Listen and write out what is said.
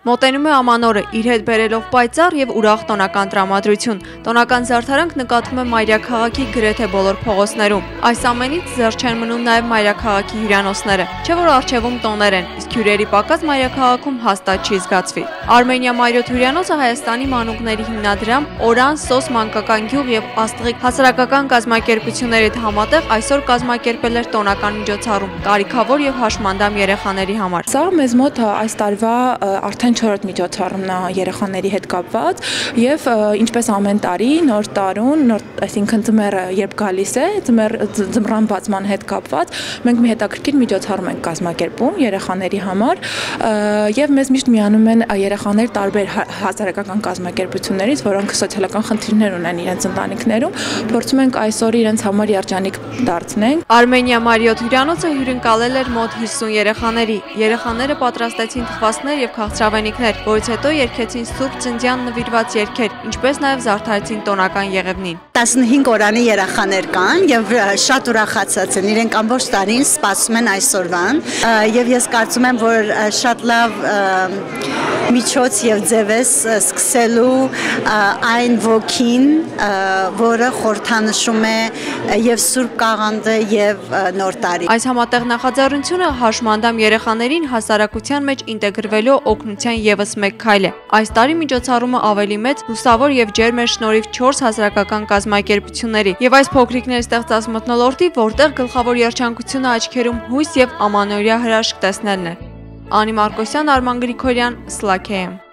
Մոտենում է ամանորը, իր հետ բերելով պայծառ եւ ուրախ տոնական տրամադրություն։ Տոնական զարդարանք նկատվում է մայրաքաղաքի գրեթե բոլոր փողոցներում։ Այս ամենից զերծ չեն մնում նաեւ մայրաքաղաքի հյուրանոցները, չէ՞ որ առջևում տոներ են, իսկ հյուրերի պակաս մայրաքաղաքում հաստատ չի զգացվի։ Արմենիա Մայրոթ հյուրանոցը Հայաստանի մանուկների հիմնադրամ, Օրան, Սոս մանկական գյուղ եւ Աստղիկ հասարակական կազմակերպությունների հետ համատեղ այսօր կազմակերպել էր տոնական միջոցառում կարիքավոր եւ հաշմանդամ երեխաների համար։ Սա մեզ մոտ այս տարվա արդեն 4-րդ միջոցառումն է երեխաների հետ կապված եւ ինչպես ամեն տարի նոր տարուն, այսինքն ձմեռը երբ գալիս է, ձմռան բացման հետ կապված, մենք մի հետաքրքիր միջոցառում ենք կազմակերպում երեխաների համար եւ մեզ միշտ միանում են երեխաներ տարբեր հասարակական կազմակերպություններից, որոնք սոցիալական խնդիրներ ունեն իրենց ընտանիքներում, փորձում ենք այսօր իրենց համար երջանիկ դարձնենք։ Արմենիա Մարիոթ հյուրանոցը հյուրընկալել էր մոտ 50 երեխաների։ Երեխաները պատրաստեցին թխվածքներ եւ քաղցրավենիքներ, որից հետո երգեցին Սուրբ Ծննդյան նվիրված երգեր, ինչպես նաեւ զարդարեցին տոնական եղևնին։ 15 օրանի երեխաներ կան եւ շատ ուրախացած են, իրենք ամբողջ տարին սպասում են այսօրվան եւ ես կարծում եմ, որ շատ լավ միջոց եւ ձև է սկսելու այն ոգին, որը խորհրդանշում է եւ Սուրբ Կաղանդը եւ Նոր տարի։ Այս համատեղ նախաձեռնությունը հաշմանդամ երեխաներին հասարակության մեջ ինտեգրվելու օգնության եւս մեկ քայլ է։ Այս տարի միջոցառումը ավելի մեծ, լուսավոր եւ ջերմ էր շնորհիվ 4 հասարակական կազմակերպությունների եւ այս փոքրիկներ ստեղծած մթնոլորտի, որտեղ գլխավոր երջանկությունը աչքերում հույս եւ ամանորյա հրաշք տեսնելն է։ Անի Մարկոսյան, Արման Գրիգորյան, Սլաքեյ։